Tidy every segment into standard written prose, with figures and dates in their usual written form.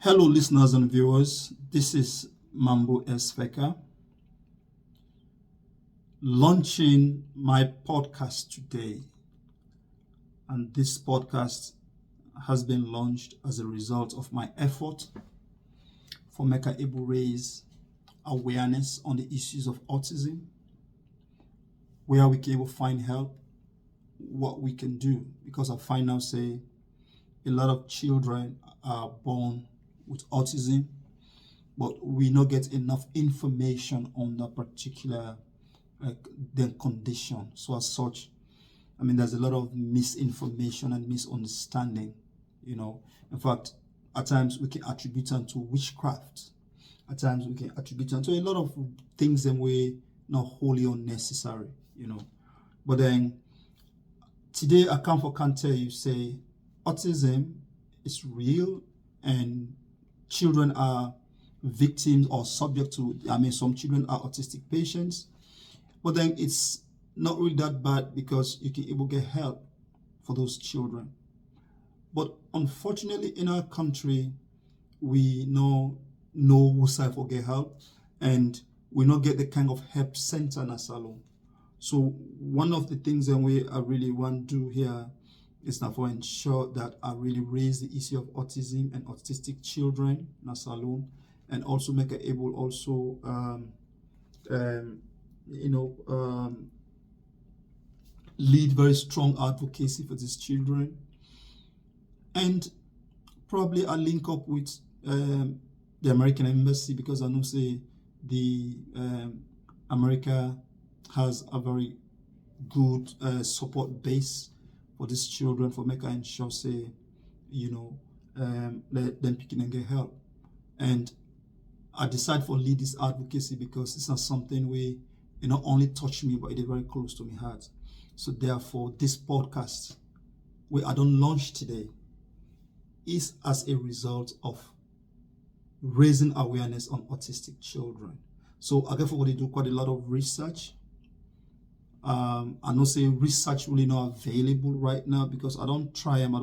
Hello, listeners and viewers. This is Mambo S. Feka launching my podcast today. And this podcast has been launched as a result of my effort for Mecca able raise awareness on the issues of autism, where we can able find help, what we can do. Because I find out, say, a lot of children are born with autism, but we not get enough information on that particular their condition. So as such, there's a lot of misinformation and misunderstanding. In fact, at times we can attribute them to witchcraft. At times we can attribute them to a lot of things that way not wholly unnecessary. But then today I can't tell you, say, autism is real and children are victims or subject to, some children are autistic patients, but then it's not really that bad because you can able get help for those children. But unfortunately in our country, we know who side for get help and we not get the kind of help center in a salon. So one of the things that I really want to do here is now for ensure that I really raise the issue of autism and autistic children in a salon, and also make it able also lead very strong advocacy for these children. And probably I link up with the American Embassy, because I know say the America has a very good support base for these children, for make ensure say, let them pick and get help. And I decide for lead this advocacy because it's not something where it not only touch me, but it is very close to my heart. So therefore, this podcast, where I don't launch today, is as a result of raising awareness on autistic children. So I therefore do quite a lot of research. I know say research really not available right now because I don't try them.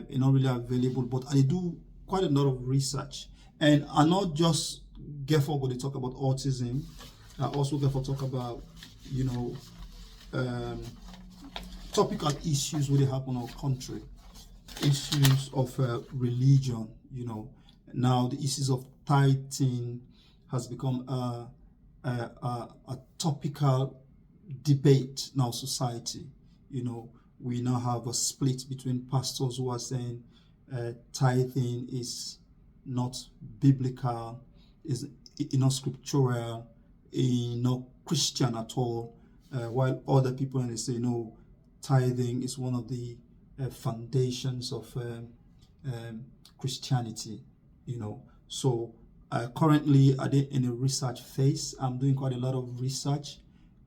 It's not really available, but I do quite a lot of research. And I not just get for what they talk about autism. I also get for talk about, topical issues where they happen in our country. Issues of religion, Now the issues of tithing has become a topical debate in our society. We now have a split between pastors who are saying tithing is not biblical, is not scriptural, not Christian at all, while other people and they say no, tithing is one of the foundations of Christianity. So currently I'm in a research phase. I'm doing quite a lot of research,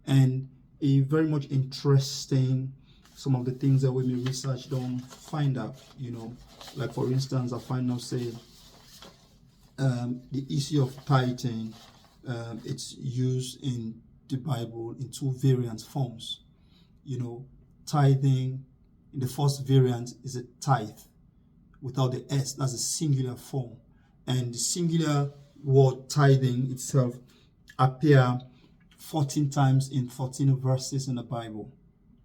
and a very much interesting some of the things that we may research don't find out. Like for instance, I find out say the issue of tithing, it's used in the Bible in two variant forms. Tithing in the first variant is a tithe without the S. That's a singular form. And the singular word tithing itself appear 14 times in 14 verses in the Bible.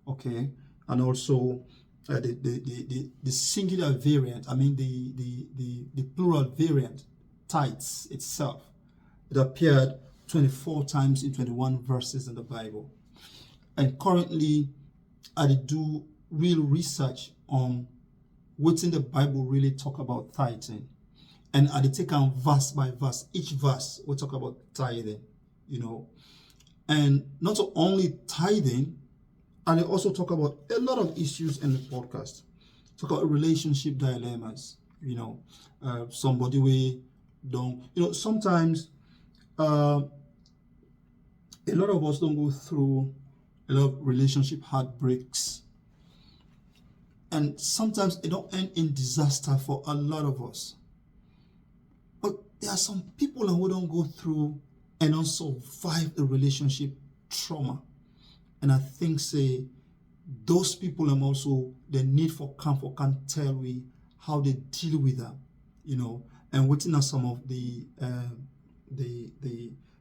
Okay, and also the singular variant, the plural variant, tithes itself, it appeared 24 times in 21 verses in the Bible. And currently, I do real research on what's in the Bible really talk about tithing. And I take on verse by verse. Each verse will talk about tithing, And not only tithing, and I also talk about a lot of issues in the podcast. Talk about relationship dilemmas, somebody we don't, sometimes a lot of us don't go through a lot of relationship heartbreaks. And sometimes it don't end in disaster for a lot of us. But there are some people who don't go through and don't survive the relationship trauma. And I think say those people also the need for comfort can tell we how they deal with them, and what are some of the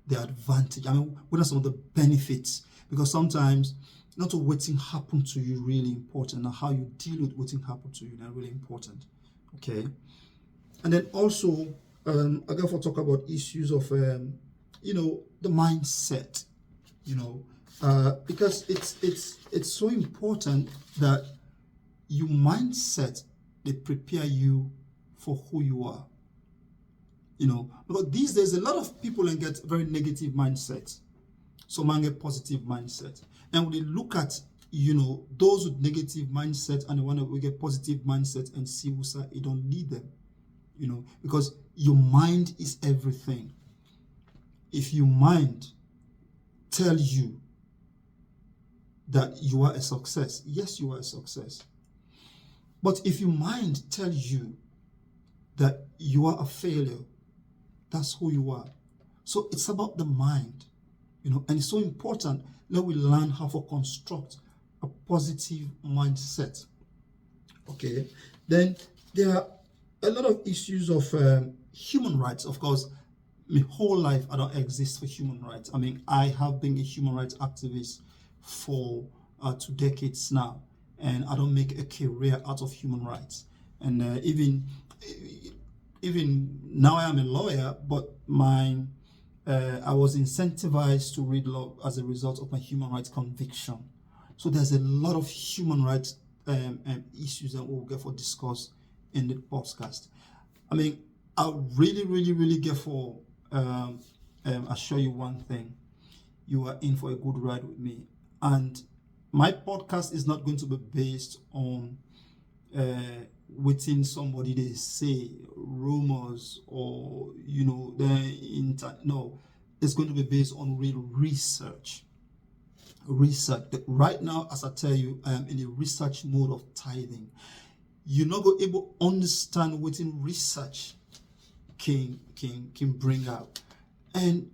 advantage. I mean, what are some of the benefits? Because sometimes not what happen to you really important, and how you deal with what happen to you are really important. Okay, and then also I got to talk about issues of the mindset. Because it's so important that your mindset, they prepare you for who you are. Because these days a lot of people get very negative mindset. Some get positive mindset. And when they look at those with negative mindset and the one that will get positive mindset and see who's you don't need them. Because your mind is everything. If your mind tell you that you are a success, yes, you are a success. But if your mind tells you that you are a failure, that's who you are. So it's about the mind, and it's so important that we learn how to construct a positive mindset. Okay, then there are a lot of issues of human rights. Of course, my whole life I don't exist for human rights. I mean, I have been a human rights activist for 2 decades now, and I don't make a career out of human rights. And even now I am a lawyer, but I was incentivized to read law as a result of my human rights conviction. So there's a lot of human rights issues that we'll get for discuss in the podcast. I mean, I really get for assure you one thing: you are in for a good ride with me. And my podcast is not going to be based on within somebody they say, rumors, or no. It's going to be based on real research. Right now, as I tell you, I am in a research mode of tithing. You're not going to able to understand what in research can bring out. And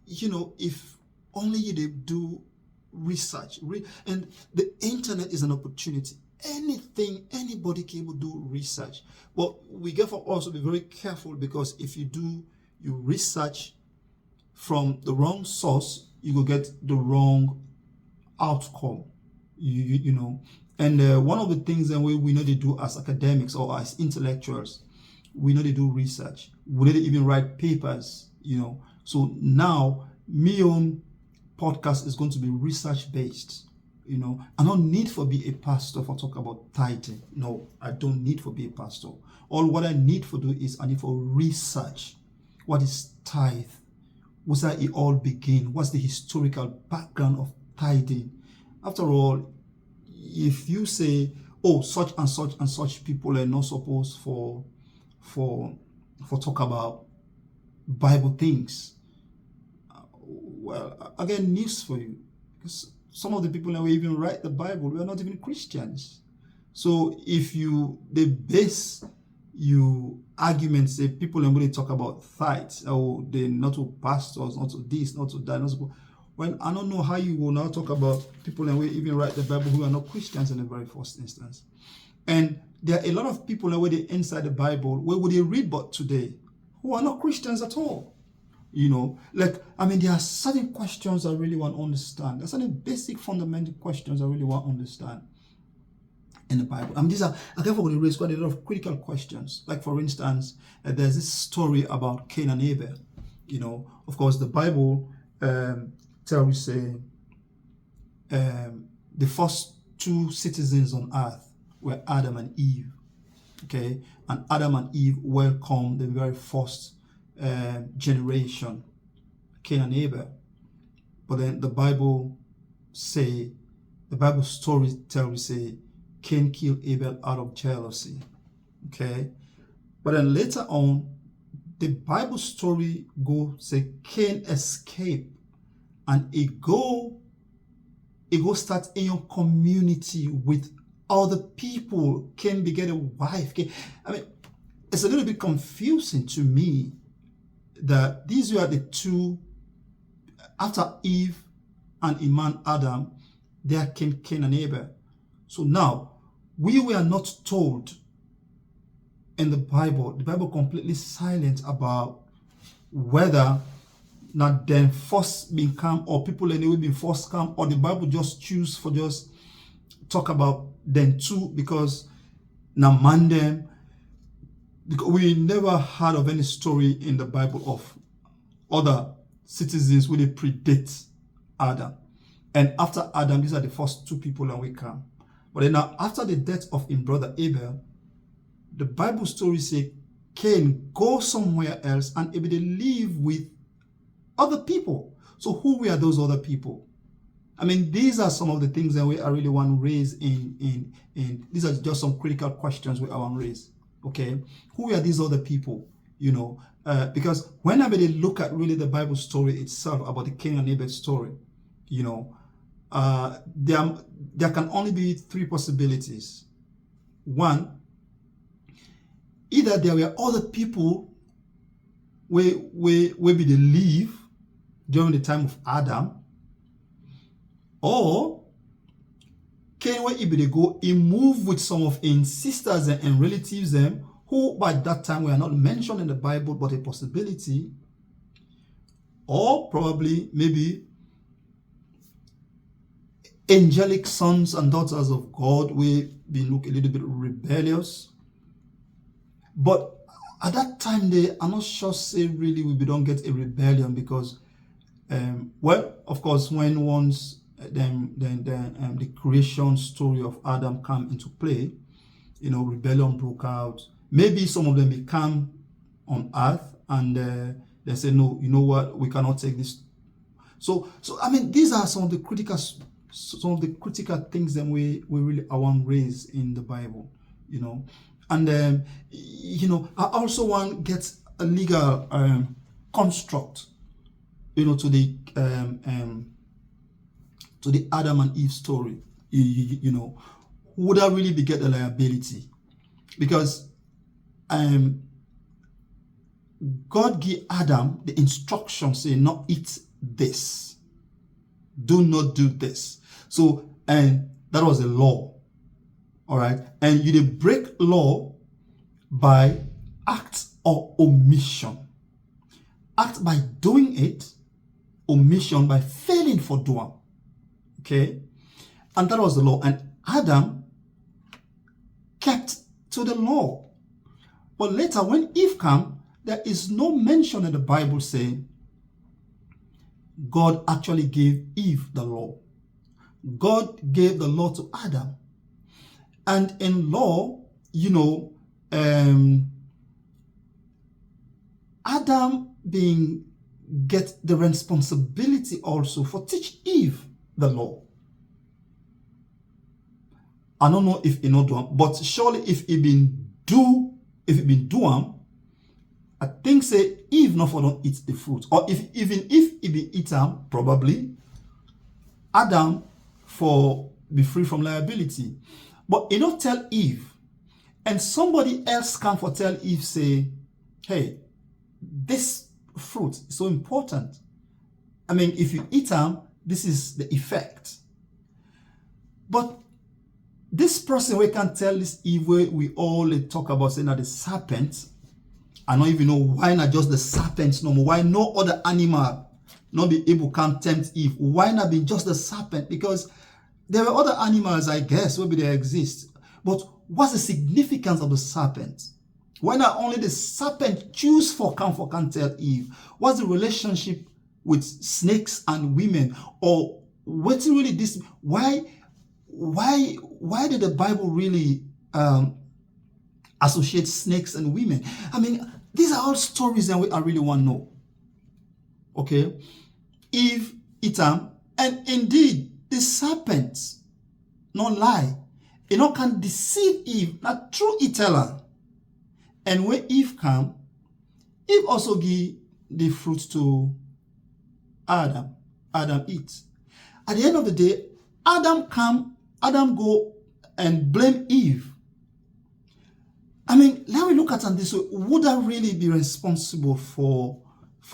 if only you do research, and the internet is an opportunity. Anybody can do research. But we get for also be very careful, because if you do your research from the wrong source, you will get the wrong outcome. And one of the things that we know they do as academics or as intellectuals, we know they do research. We know they even write papers. So now my own podcast is going to be research based. I don't need for be a pastor for talk about tithing. No, I don't need for be a pastor. All what I need for do is I need for research. What is tithe? What's that it all begin? What's the historical background of tithing? After all, if you say, oh, such and such and such people are not supposed for talk about Bible things, well, again, news for you, because some of the people that will even write the Bible, we are not even Christians. So if they base you arguments, say people are going to talk about tithes, or they're not to pastors, not to this, not to that, not to, well, I don't know how you will now talk about people that will even write the Bible who are not Christians in the very first instance. And there are a lot of people that where they inside the Bible, where would they read but today, who are not Christians at all. There are certain questions I really want to understand. There's certain basic fundamental questions I really want to understand in the Bible. These are, I can forget to raise quite a lot of critical questions. Like, for instance, there's this story about Cain and Abel. Of course, the Bible tells us the first 2 citizens on earth were Adam and Eve. Okay, and Adam and Eve welcomed the very first generation, Cain and Abel. But then the Bible story tells Cain killed Abel out of jealousy. Okay, but then later on, the Bible story say Cain escaped, and it go start in your community with other people. Cain beget a wife. It's a little bit confusing to me that these were the 2 after Eve and Iman Adam. They are Cain and Abel. So now we were not told in the Bible completely silent about whether not then forced been come or people anyway been forced come, or the Bible just choose for just talk about them too because now man them. Because we never heard of any story in the Bible of other citizens who they predate Adam. And after Adam, these are the first two people that we come. But then now, after the death of his brother Abel, the Bible story say Cain go somewhere else and able to live with other people. So who were those other people? I mean, these are some of the things that I really want to raise in these are just some critical questions we I want to raise. Okay, who are these other people? You know, because whenever they look at really the Bible story itself about the Cain and Abel story, you know, there can only be three possibilities. One, either there were other people where be they live during the time of Adam, or Cain where he be they go, he move with some of his sisters and relatives them who by that time were not mentioned in the Bible but a possibility, or probably maybe angelic sons and daughters of God will be look a little bit rebellious. But at that time they are not sure say really we don't get a rebellion because well, of course, when once the creation story of Adam come into play, you know, rebellion broke out. Maybe some of them become on earth and they say, no, you know what, we cannot take this. So I mean, these are some of the critical things that we really want to raise in the Bible, you know. And you know, I also want to get a legal construct, you know, to the Adam and Eve story. You know, would that really be get the liability? Because God gave Adam the instruction saying, not eat this, do not do this. So, and that was a law. All right. And you did break law by act or omission. Act by doing it, omission by failing for doing. Okay. And that was the law. And Adam kept to the law. But later when Eve came, there is no mention in the Bible saying God actually gave Eve the law. God gave the law to Adam. And in law, you know, Adam get the responsibility also for teach Eve the law. I don't know if he not do, but surely if he been do I think say Eve not for don't eat the fruit, or even if he be eat them, probably Adam for be free from liability. But he not tell Eve, and somebody else can for tell Eve say, hey, this fruit is so important. I mean, if you eat them, this is the effect. But this person we can tell this Eve we all talk about saying that the serpent, I don't even know why not just the serpent no more. Why no other animal not be able to tempt Eve? Why not be just the serpent? Because there are other animals, I guess, maybe they exist. But what's the significance of the serpent? Why not only the serpent choose for can tell Eve? What's the relationship with snakes and women? Or what's really this? Why did the Bible really associate snakes and women? I mean, these are all stories that I really want to know. Okay, Eve eat them, and indeed the serpent not lie. You know, can deceive Eve, not true he tell her. And when Eve come, Eve also give the fruit to Adam. Adam eats. At the end of the day, Adam go and blame Eve. I mean, let me look at it this way. Would I really be responsible for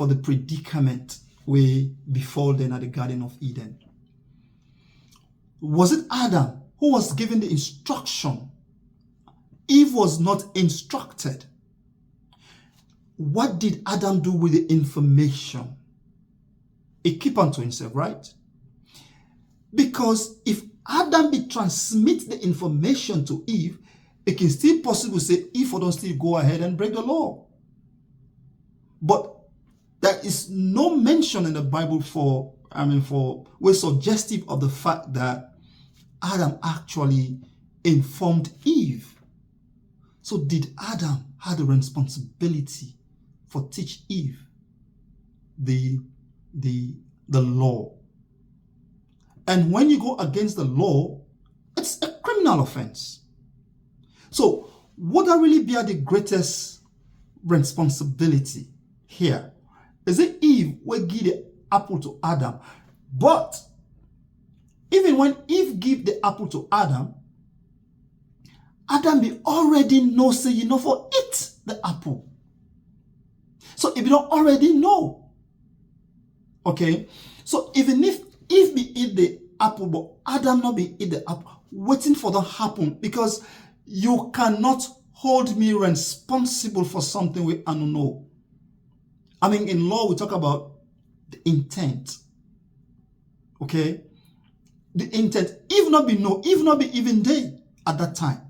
the predicament we befall then at the Garden of Eden? Was it Adam who was given the instruction Eve was not instructed. What did Adam do with the information? He keep on to himself, right? Because if Adam be transmit the information to Eve, it can still possible say Eve don't still go ahead and break the law. But there is no mention in the Bible we're suggestive of the fact that Adam actually informed Eve. So did Adam have the responsibility for teach Eve the law? And when you go against the law, it's a criminal offense. So would that really be the greatest responsibility here? Is it Eve will give the apple to Adam? But even when Eve give the apple to Adam be already know, say, for eat the apple. So if you don't already know, okay, so even if Eve be eat the apple, but Adam not be eat the apple, waiting for that happen, because you cannot hold me responsible for something we don't know. In law, we talk about the intent. Okay? The intent, Eve not be even there at that time.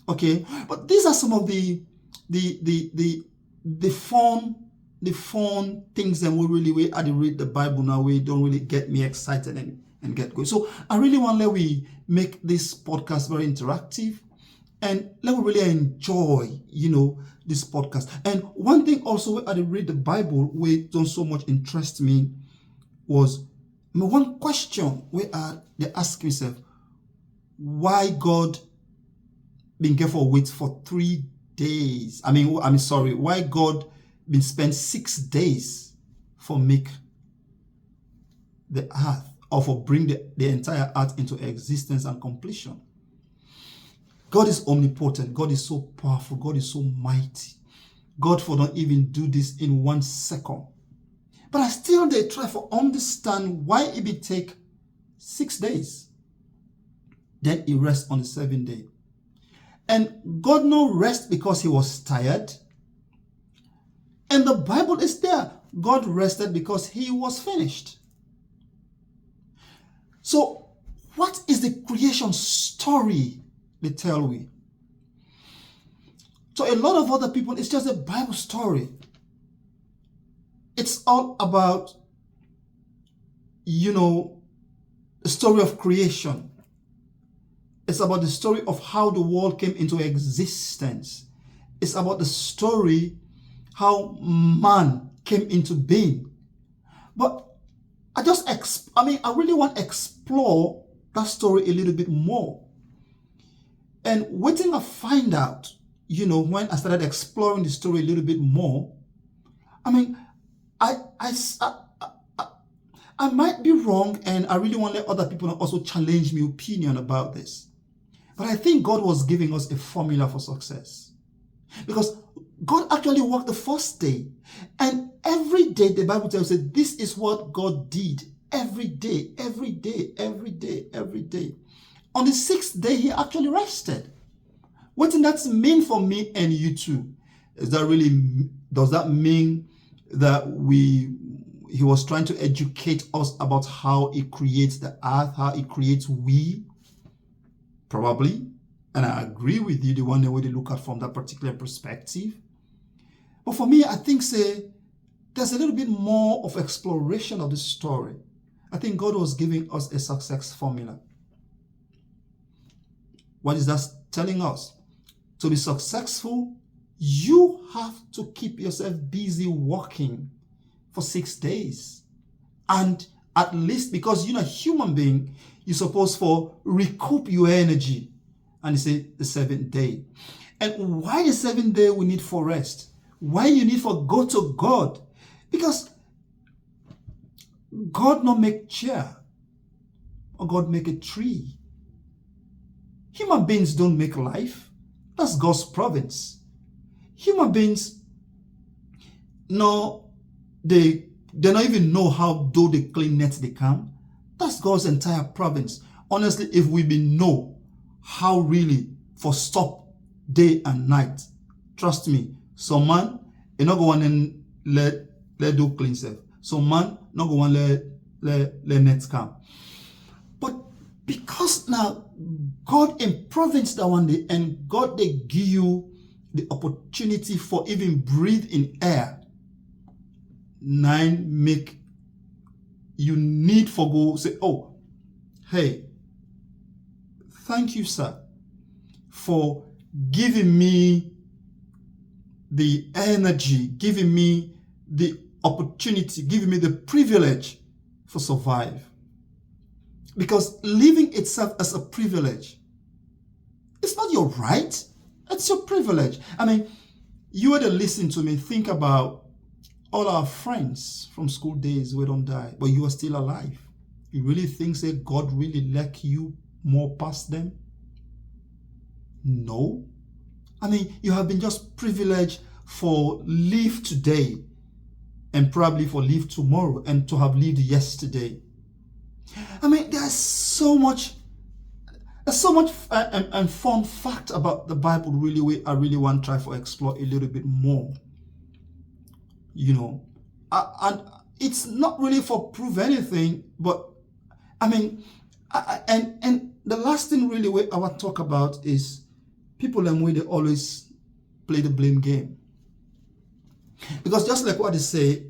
Okay? But these are some of the fun things that we read the Bible now, we don't really get me excited and get going. So I really want to let we make this podcast very interactive and let me really enjoy, this podcast. And one thing also I read the Bible where don't so much interest me was one question where they ask myself, why God been careful wait for 3 days? Why God been spent 6 days for make the earth, or for bring the entire earth into existence and completion? God is omnipotent. God is so powerful. God is so mighty. God for don't even do this in 1 second. But I still they try to understand why it be take 6 days. Then he rests on the 7th day. And God no rest because he was tired. And the Bible is there. God rested because he was finished. So what is the creation story they tell we? So a lot of other people, it's just a Bible story. It's all about, the story of creation. It's about the story of how the world came into existence. It's about the story how man came into being. But I really want to explore that story a little bit more. And waiting to find out, when I started exploring the story a little bit more, I might be wrong, and I really want to let other people also challenge my opinion about this. But I think God was giving us a formula for success. Because God actually worked the first day. And every day the Bible tells us this is what God did. Every day, every day, every day, every day. On the 6th day, he actually rested. What does that mean for me and you too? Does that mean that he was trying to educate us about how he creates the earth, how he creates we? Probably. And I agree with you, the one way they look at from that particular perspective. But for me, I think there's a little bit more of exploration of the story. I think God was giving us a success formula. What is that telling us? To be successful, you have to keep yourself busy working for 6 days. And at least, because you're a human being, you're supposed to recoup your energy. And it's the 7th day. And why the 7th day we need for rest? Why you need for go to God? Because God not make chair, or God make a tree. Human beings don't make life. That's God's province. Human beings, no, they don't even know how do they clean nets they can. That's God's entire province. Honestly, if we know how really for stop day and night. Trust me, some man, you not go on and let do clean self. Some man, not go on let net scam. But because now God in province that one day, and God they give you the opportunity for even breathe in air. 9 make you need for go say, oh, hey, thank you, sir, for giving me the energy, giving me the opportunity, giving me the privilege for survive. Because living itself as a privilege, it's not your right, it's your privilege. I mean, you had to listen to me, think about all our friends from school days who don't die, but you are still alive. You really think that God really like you more past them? No. I mean, you have been just privileged for live today and probably for live tomorrow and to have lived yesterday. I mean, there's so much and fun fact about the Bible really I really want to try to explore a little bit more. You know, and it's not really for prove anything, but I mean, and the last thing really I want to talk about is people and way they always play the blame game. Because just like what they say,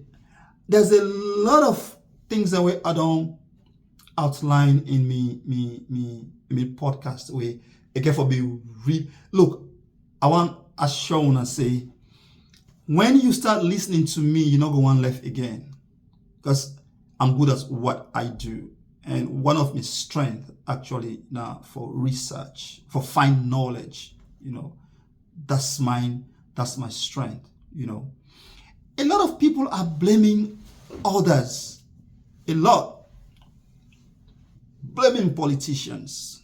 there's a lot of things that I don't outline in me podcast where again for be look, I want to show and say when you start listening to me, you're not going left again. Because I'm good at what I do. And one of my strengths actually now for research, for find knowledge, you know, that's my strength, you know. A lot of people are blaming others. A lot. Blaming politicians,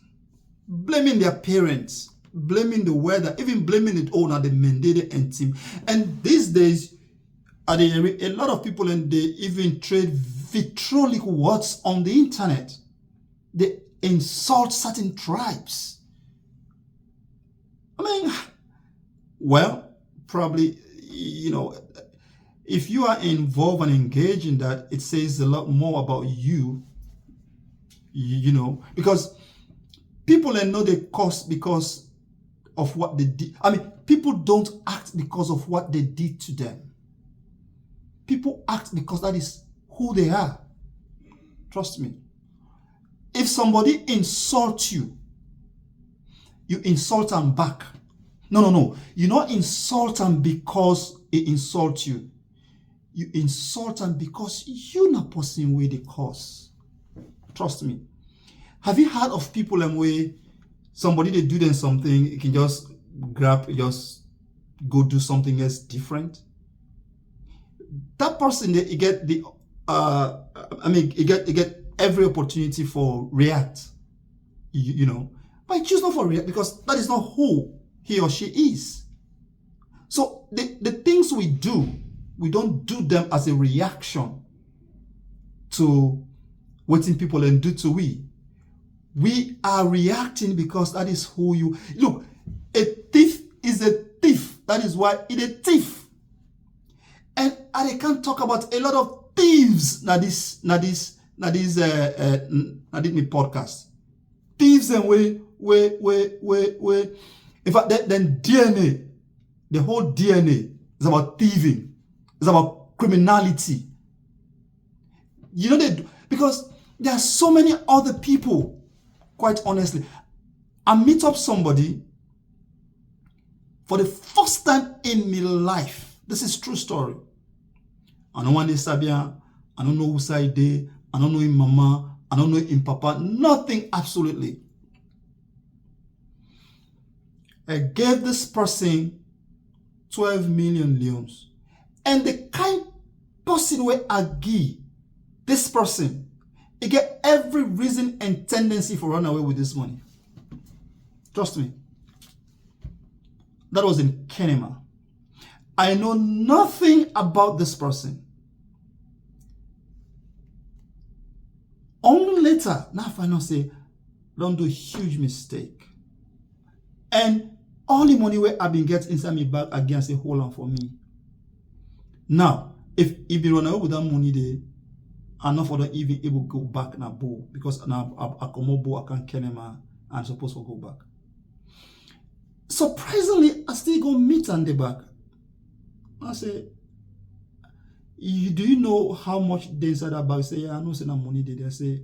blaming their parents, blaming the weather, even blaming it all on the mandated and team. And these days, a lot of people and they even trade vitriolic words on the internet. They insult certain tribes. I mean, well, probably, you know, if you are involved and engaged in that, it says a lot more about you. You know, because people know they cost because of what they did. I mean, people don't act because of what they did to them. People act because that is who they are. Trust me. If somebody insults you, you insult them back. No. You not insult them because he insults you. You insult them because you're not person where they cause. Trust me. Have you heard of people and where somebody they do them something, you can just just go do something else different? That person they get the you get every opportunity for react. You know, but choose not for react because that is not who he or she is. So the things we don't do them as a reaction to what people and do to we. We are reacting because that is who you look. A thief is a thief. That is why it's a thief. And I can't talk about a lot of thieves. Now this me podcast. Thieves and way. In fact, then DNA, the whole DNA is about thieving. It's about criminality. You know because there are so many other people. Quite honestly, I meet up somebody for the first time in my life. This is true story. I don't want to Sabia. I don't know who side they. I don't know him mama. I don't know him papa. Nothing absolutely. I gave this person 12 million leons. And the kind person where I give this person, he get every reason and tendency for run away with this money. Trust me. That was in Kenema. I know nothing about this person. Only later, now I find out say, don't do a huge mistake. And all the money where I been get inside me bag again, say hold on for me. Now, if you run away with that money there, I'm not for the even able to go back na bow because now I come up bow I can't kill him and I'm supposed to go back. Surprisingly, I still go meet on the back. I say, do you know how much they inside that bag? Say, yeah, I know say that money there. I say,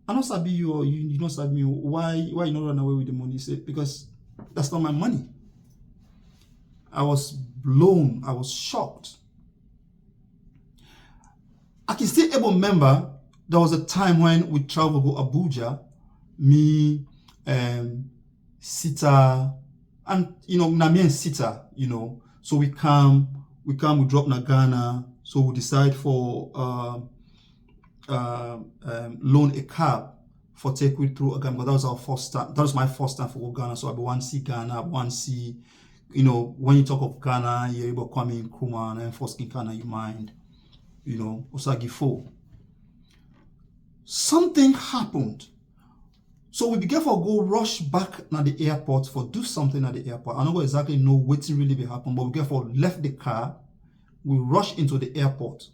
I don't sabi you or you don't sabi me. Why you not run away with the money? Say, because that's not my money. I was blown. I was shocked. I can still able remember there was a time when we traveled to Abuja, me, Sita, and Nami and Sita, so we drop na Ghana, so we decide for loan a cab for take we through again, but that was our first time. That was my first time for Ghana, so I be one see Ghana, one see, when you talk of Ghana, you're able to come in Kuma and first in Ghana, you mind. Osagi 4. Something happened. So we began for go rush back na the airport for do something at the airport. I don't exactly know what really be happen, but we began for left the car. We rush into the airport.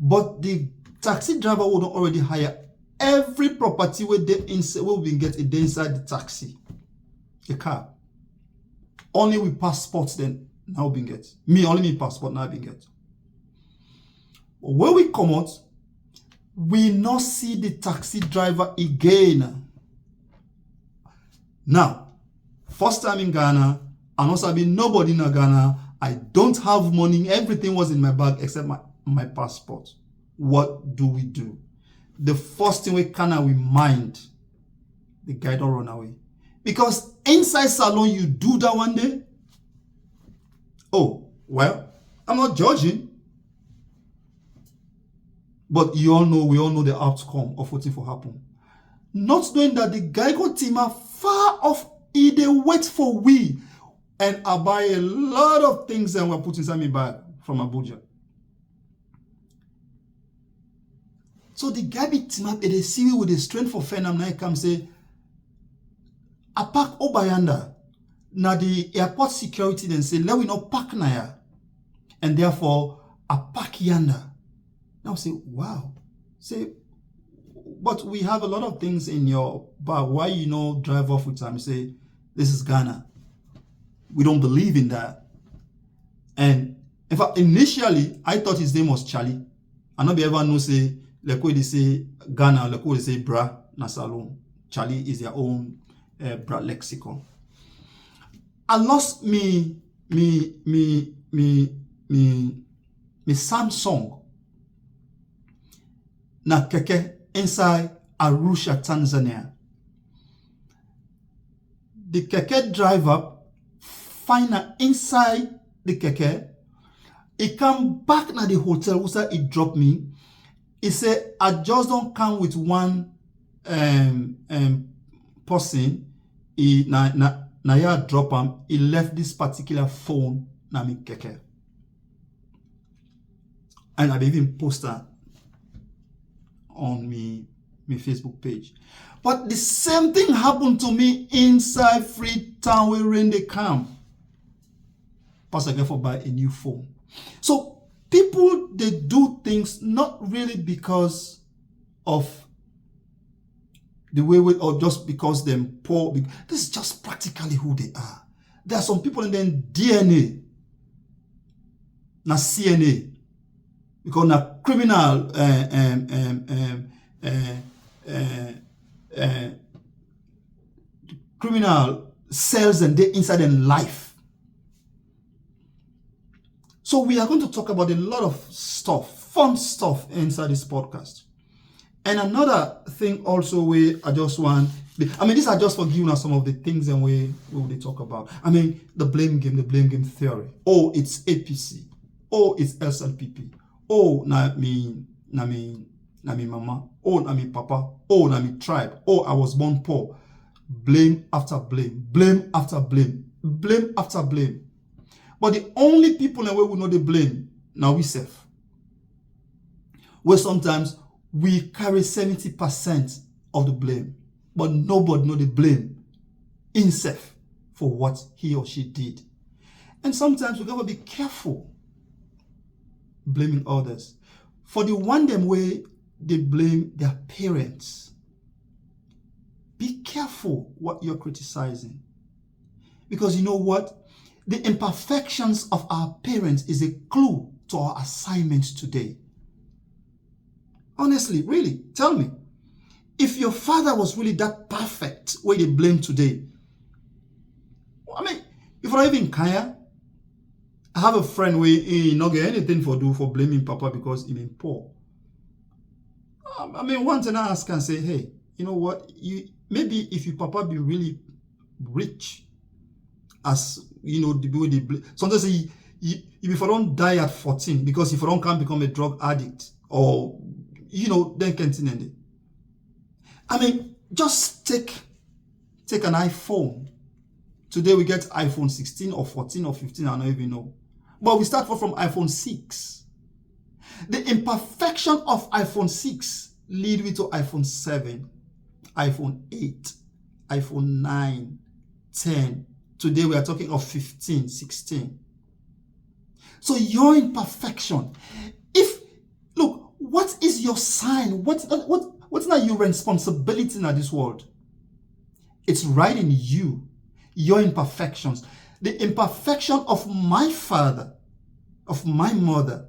But the taxi driver would already hire every property where they inside will be get it inside the taxi. The car. Only with passports then now being get. Me only me passport now being get. When we come out, we not see the taxi driver again. Now, first time in Ghana, I not sabi nobody in Ghana. I don't have money. Everything was in my bag except my passport. What do we do? The first thing we mind, the guy don't run away. Because inside salon, you do that one day. Oh, well, I'm not judging. But we all know the outcome of what will happen. Not knowing that the guy got team are far off, they wait for we. And I buy a lot of things and we're putting inside my bag from Abuja. So the guy be team up, they see me with the strength for Fenam, now he come say, I park Obayanda. Now the airport security then say, let we not park Naya. And therefore, I park yanda. Now say, wow. Say, but we have a lot of things in your bag. Why you drive off with time? Say, this is Ghana. We don't believe in that. And in fact, initially, I thought his name was Charlie. I not be ever know say, like they say Ghana, like they say bra na salon. Charlie is their own bra lexicon. I lost me Samsung na keke inside Arusha, Tanzania. The keke driver find her inside the keke. He come back na the hotel where he dropped me. He said, I just don't come with one person. He na ya drop him. He left this particular phone na me keke. And I even post that on me Facebook page. But the same thing happened to me inside Freetown where in the camp. Pastor get for buy a new phone. So people, they do things not really because of the way or just because they're poor. This is just practically who they are. There are some people in their DNA, na CNA, because na criminal criminal cells and they inside in life. So we are going to talk about a lot of stuff, fun stuff inside this podcast. And another thing also where I just want, these are just for giving us some of the things and we will talk about. The blame game theory. Oh, it's APC. Oh, it's SLPP. Oh, na me mama. Oh, na me papa. Oh, na me tribe. Oh, I was born poor. Blame after blame. Blame after blame. Blame after blame. But the only people in the way we know the blame, now we self. Where sometimes we carry 70% of the blame, but nobody know the blame in self. for what he or she did. And sometimes we gotta be careful blaming others. For the one them way they blame their parents. Be careful what you're criticizing. Because you know what? The imperfections of our parents is a clue to our assignment today. Honestly, really, tell me. If your father was really that perfect, where they blame today, I mean, if I even care, I have a friend where he not get anything for blaming Papa because he been poor. I mean, one thing I ask and say, hey, you know what? Maybe if your Papa be really rich, as you know, the way they blame. Sometimes if I don't die at 14 because if I don't can't become a drug addict or then continue. I mean, just take an iPhone. Today we get iPhone 16 or 14 or 15, I don't even know. But we start from iPhone 6. The imperfection of iPhone 6 lead me to iPhone 7, iPhone 8, iPhone 9, 10. Today we are talking of 15, 16. So your imperfection. What is your sign? What's not your responsibility in this world? It's right in you, your imperfections. The imperfection of my father, of my mother,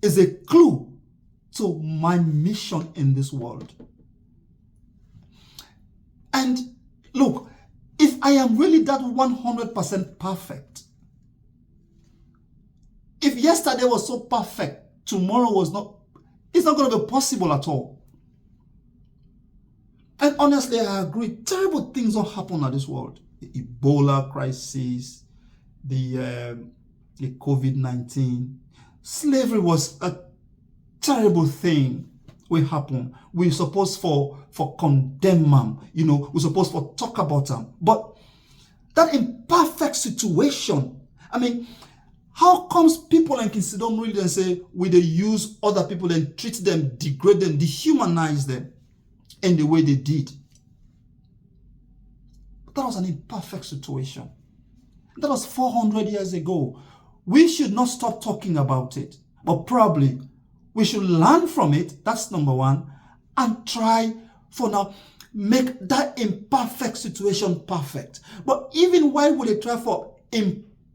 is a clue to my mission in this world. And look, if I am really that 100% perfect, if yesterday was so perfect, tomorrow was not, it's not going to be possible at all. And honestly, I agree, terrible things don't happen in this world. The Ebola crisis, the COVID-19, slavery was a terrible thing will happen. We're supposed for condemn them, we're supposed for talk about them. But that imperfect situation, I mean, how comes people like Insidom read and say, they use other people and treat them, degrade them, dehumanize them in the way they did? But that was an imperfect situation. That was 400 years ago. We should not stop talking about it, but probably we should learn from it. That's number one, and try for now make that imperfect situation perfect. But even while we try for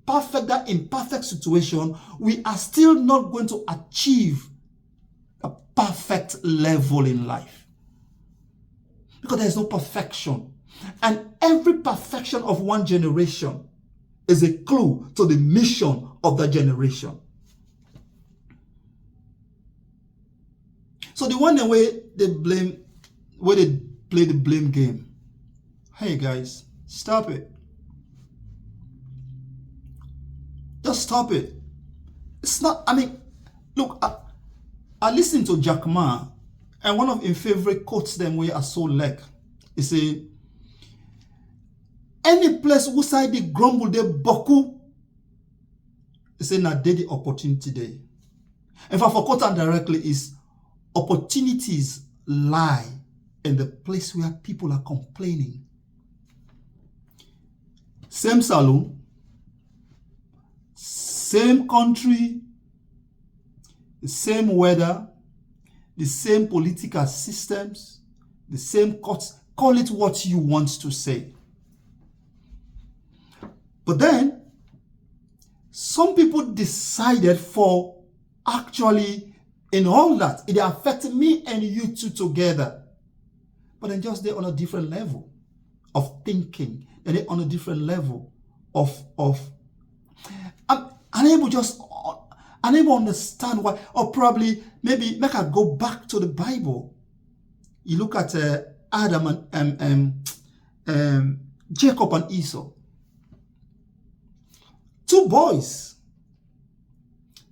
that imperfect situation, we are still not going to achieve a perfect level in life, because there is no perfection, and every perfection of one generation is a clue to the mission of that generation. So the one way they play the blame game. Hey guys, stop it. Just stop it. It's not, I mean, look, I listened to Jack Ma, and one of his favorite quotes them where I so like. He say, any place who side they grumble, they boku. He say, now they the opportunity day. If I forgot that directly, is opportunities lie in the place where people are complaining. Same salon, same country, the same weather, the same political systems, the same courts. Call it what you want to say. But then, some people decided for actually, in all that, it affected me and you two together. But then just they're on a different level of thinking. And they're on a different level of I'm unable to understand why. Or probably, maybe make I go back to the Bible. You look at Adam and Jacob and Esau. Two boys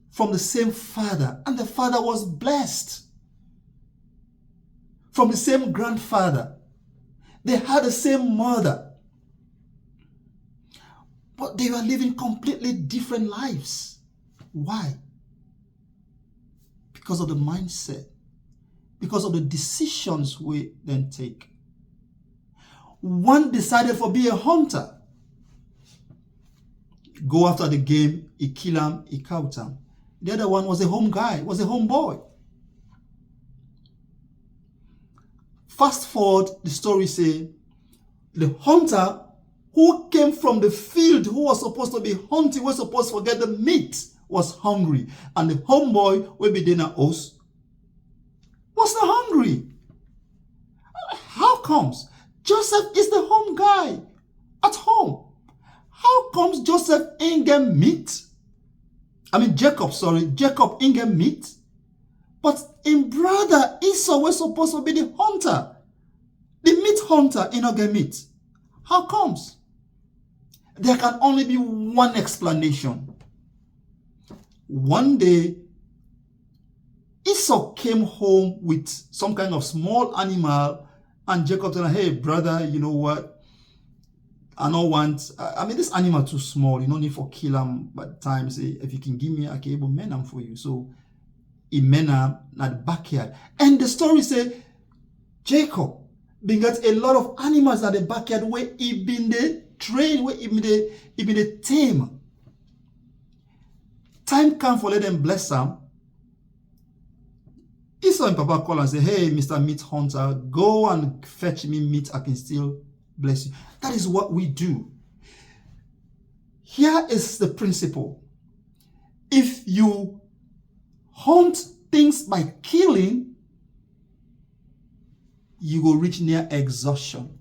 from the same father, and the father was blessed. From the same grandfather. They had the same mother. But they were living completely different lives. Why? Because of the mindset. Because of the decisions we then take. one decided for be a hunter. Go after the game, he kill him, he count him. The other one was a home guy, was a home boy. Fast forward, the story say, the hunter who came from the field, who was supposed to be hunting, was supposed to get the meat, was hungry. And the homeboy, will be dinner host, was not hungry. How comes? Joseph is the home guy at home. How comes Joseph ain't get meat? Jacob ain't get meat. But in brother Esau was supposed to be the hunter. The meat hunter ain't not get meat. How comes? There can only be one explanation. One day, Esau came home with some kind of small animal, and Jacob told him, hey brother, you know what? I don't want, this animal too small. You don't need for kill him. By the time, say, if you can give me a cable, men am for you. So, he men am at the backyard. And the story say, Jacob been got a lot of animals at the backyard where he been the train, where he been the tame. Time come for let them bless him. Esau and Papa call and say, hey, Mr. Meat Hunter, go and fetch me meat. I can still bless you. That is what we do. Here is the principle. If you hunt things by killing, you will reach near exhaustion.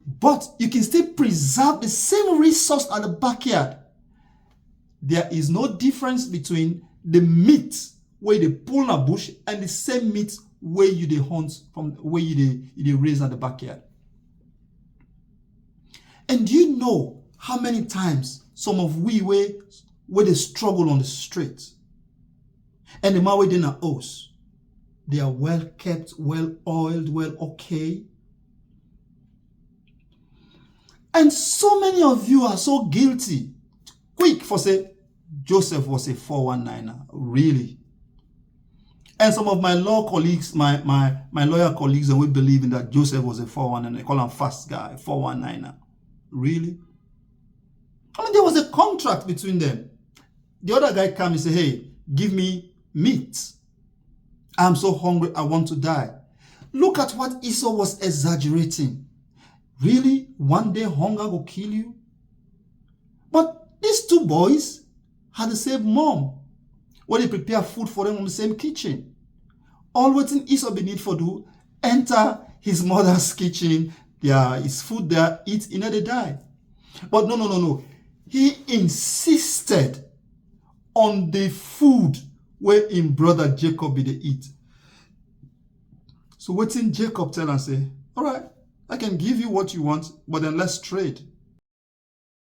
But you can still preserve the same resource at the backyard. There is no difference between the meat where they pull a bush and the same meat where you they hunt from, where you they raise at the backyard. And do you know how many times some of we where they struggle on the street, and the man within a house, they are well kept, well oiled, well okay. And so many of you are so guilty. Quick for say, Joseph was a 419er. Really? And some of my law colleagues, my lawyer colleagues, and we believe in that Joseph was a 419er. They call him fast guy, 419er. Really? There was a contract between them. The other guy came and said, hey, give me meat. I'm so hungry, I want to die. Look at what Esau was exaggerating. Really? One day hunger will kill you? But these two boys had the same mom. When they prepare food for them in the same kitchen. All waiting Esau be need for do, enter his mother's kitchen, there is food there, eat, they die. But no. He insisted on the food where in brother Jacob be they eat. So waiting Jacob tell and say, all right, I can give you what you want, but then let's trade.